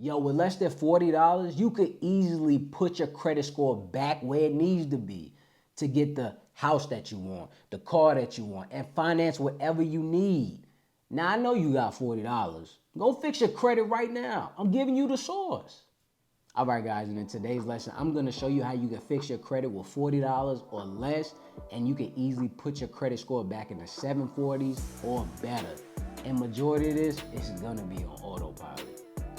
Yo, with less than $40, you could easily put your credit score back where it needs to be to get the house that you want, the car that you want, and finance whatever you need. Now, I know you got $40. Go fix your credit right now. I'm giving you the source. All right, guys, and in today's lesson, I'm going to show you how you can fix your credit with $40 or less, and you can easily put your credit score back in the 740s or better. And majority of this is going to be on autopilot.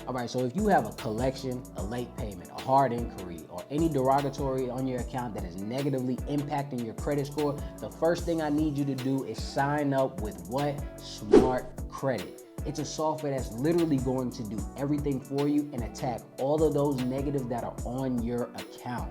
All right, so if you have a collection, a late payment, a hard inquiry, or any derogatory on your account that is negatively impacting your credit score, the first thing I need you to do is sign up with what? Smart Credit. It's a software that's literally going to do everything for you and attack all of those negatives that are on your account.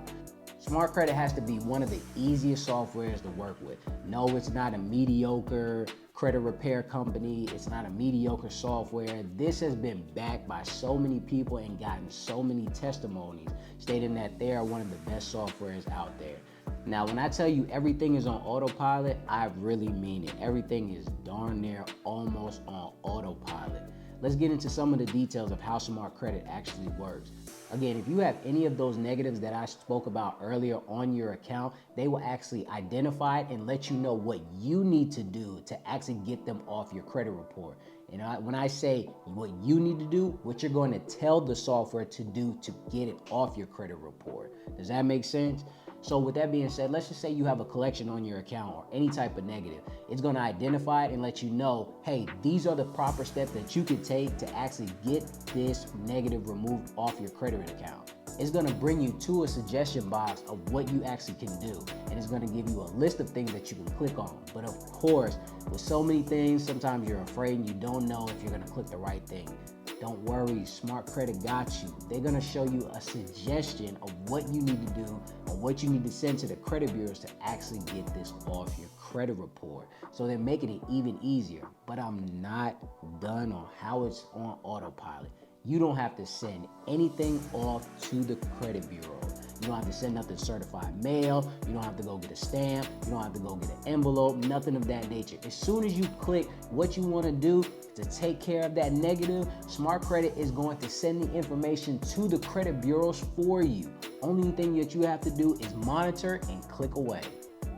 Smart Credit has to be one of the easiest softwares to work with. No, it's not a mediocre credit repair company. It's not a mediocre software. This has been backed by so many people and gotten so many testimonies stating that they are one of the best softwares out there. Now, when I tell you everything is on autopilot, I really mean it. Everything is darn near almost on autopilot. Let's get into some of the details of how Smart Credit actually works. Again, if you have any of those negatives that I spoke about earlier on your account, they will actually identify it and let you know what you need to do to actually get them off your credit report. And when I say what you need to do, what you're going to tell the software to do to get it off your credit report. Does that make sense? So with that being said, let's just say you have a collection on your account or any type of negative. It's going to identify it and let you know, hey, these are the proper steps that you can take to actually get this negative removed off your credit account. It's going to bring you to a suggestion box of what you actually can do. And it's going to give you a list of things that you can click on. But of course, with so many things, sometimes you're afraid and you don't know if you're going to click the right thing. Don't worry, Smart Credit got you. They're gonna show you a suggestion of what you need to do and what you need to send to the credit bureaus to actually get this off your credit report. So they're making it even easier. But I'm not done on how it's on autopilot. You don't have to send anything off to the credit bureau. You don't have to send nothing certified mail. You don't have to go get a stamp. You don't have to go get an envelope, nothing of that nature. As soon as you click what you want to do to take care of that negative, Smart Credit is going to send the information to the credit bureaus for you. Only thing that you have to do is monitor and click away.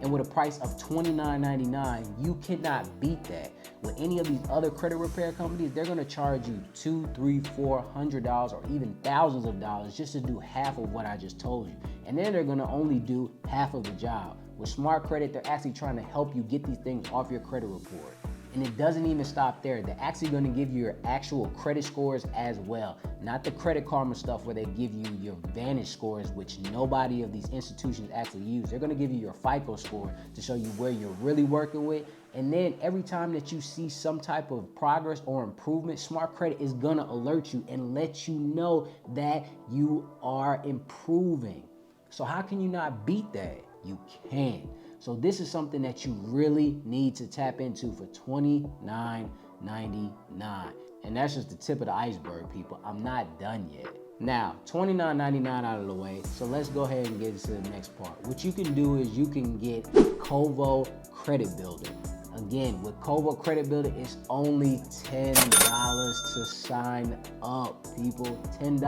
And with a price of $29.99, you cannot beat that. With any of these other credit repair companies, they're gonna charge you $200, $300, $400, or even thousands of dollars just to do half of what I just told you. And then they're gonna only do half of the job. With Smart Credit, they're actually trying to help you get these things off your credit report. And it doesn't even stop there. They're actually going to give you your actual credit scores as well. Not the Credit Karma stuff where they give you your Vantage scores, which nobody of these institutions actually use. They're going to give you your FICO score to show you where you're really working with. And then every time that you see some type of progress or improvement, Smart Credit is going to alert you and let you know that you are improving. So how can you not beat that? You can. So this is something that you really need to tap into for $29.99. And that's just the tip of the iceberg, people. I'm not done yet. Now, $29.99 out of the way, so let's go ahead and get into the next part. What you can do is you can get Kovo Credit Builder. Again, with Kovo Credit Builder, it's only $10 to sign up, people. $10.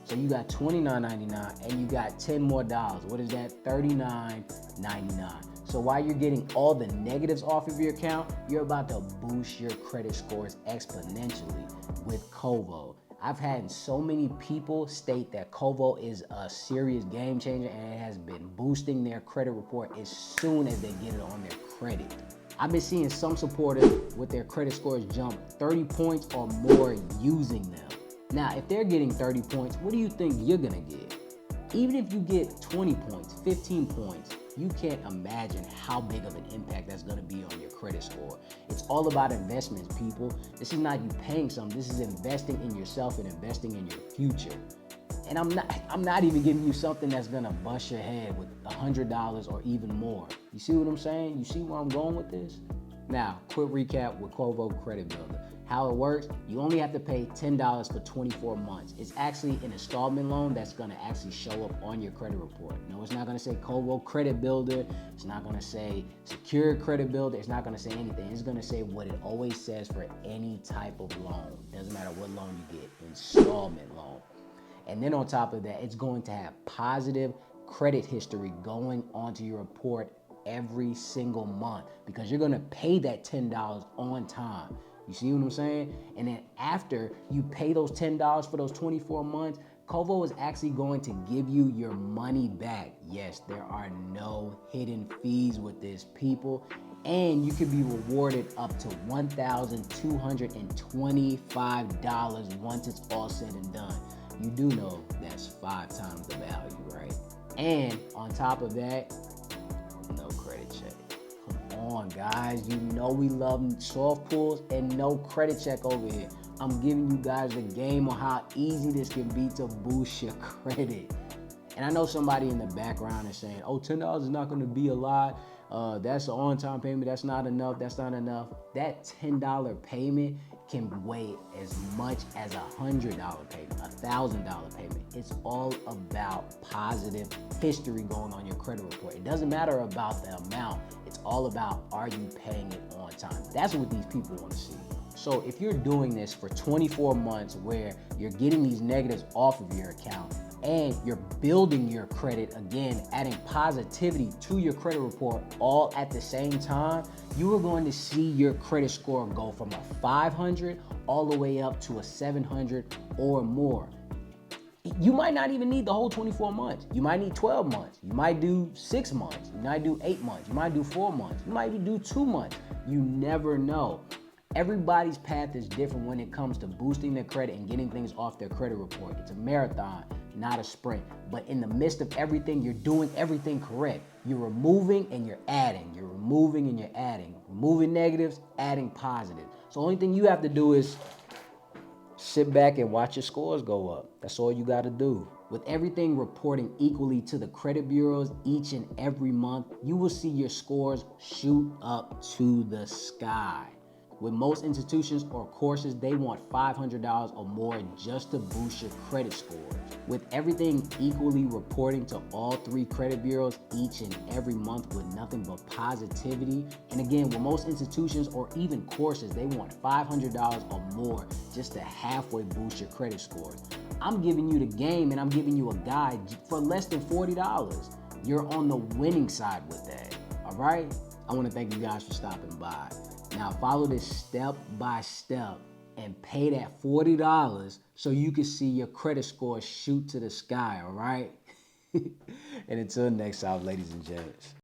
So you got $29.99 and you got $10 more. What is that? $39.99. So while you're getting all the negatives off of your account, you're about to boost your credit scores exponentially with Kovo. I've had so many people state that Kovo is a serious game changer and it has been boosting their credit report as soon as they get it on their credit. I've been seeing some supporters with their credit scores jump 30 points or more using them. Now, if they're getting 30 points, what do you think you're gonna get? Even if you get 20 points, 15 points, you can't imagine how big of an impact that's gonna be on your credit score. It's all about investments, people. This is not you paying something, this is investing in yourself and investing in your future. And I'm not even giving you something that's gonna bust your head with $100 or even more. You see what I'm saying? You see where I'm going with this? Now, quick recap with Kovo Credit Builder. How it works, you only have to pay $10 for 24 months. It's actually an installment loan that's gonna actually show up on your credit report. No, it's not gonna say Kovo Credit Builder. It's not gonna say Secure Credit Builder. It's not gonna say anything. It's gonna say what it always says for any type of loan. Doesn't matter what loan you get, installment loan. And then on top of that, it's going to have positive credit history going onto your report every single month because you're gonna pay that $10 on time. You see what I'm saying? And then after you pay those $10 for those 24 months, Kovo is actually going to give you your money back. Yes, there are no hidden fees with this, people. And you can be rewarded up to $1,225 once it's all said and done. You do know that's 5 times the value, right? And on top of that, no credit check. Come on, guys. You know we love soft pulls and no credit check over here. I'm giving you guys the game on how easy this can be to boost your credit. And I know somebody in the background is saying, oh, $10 is not going to be a lot. That's an on-time payment. That's not enough. That's not enough. That $10 payment can weigh as much as $100 payment, $1,000 payment. It's all about positive history going on your credit report. It doesn't matter about the amount. It's all about, are you paying it on time? That's what these people want to see. So if you're doing this for 24 months where you're getting these negatives off of your account and you're building your credit, again, adding positivity to your credit report all at the same time, you are going to see your credit score go from a 500 all the way up to a 700 or more. You might not even need the whole 24 months. You might need 12 months. You might do 6 months. You might do 8 months. You might do 4 months. You might even do 2 months. You never know. Everybody's path is different when it comes to boosting their credit and getting things off their credit report. It's a marathon, not a sprint. But in the midst of everything, you're doing everything correct. You're removing and you're adding. You're removing and you're adding. Removing negatives, adding positives. So the only thing you have to do is sit back and watch your scores go up. That's all you got to do. With everything reporting equally to the credit bureaus each and every month, you will see your scores shoot up to the sky. With most institutions or courses, they want $500 or more just to boost your credit scores. With everything equally reporting to all 3 credit bureaus each and every month with nothing but positivity. And again, with most institutions or even courses, they want $500 or more just to halfway boost your credit scores. I'm giving you the game and I'm giving you a guide for less than $40. You're on the winning side with that, all right? I want to thank you guys for stopping by. Now follow this step by step and pay that $40 so you can see your credit score shoot to the sky, all right? And until next time, ladies and gents.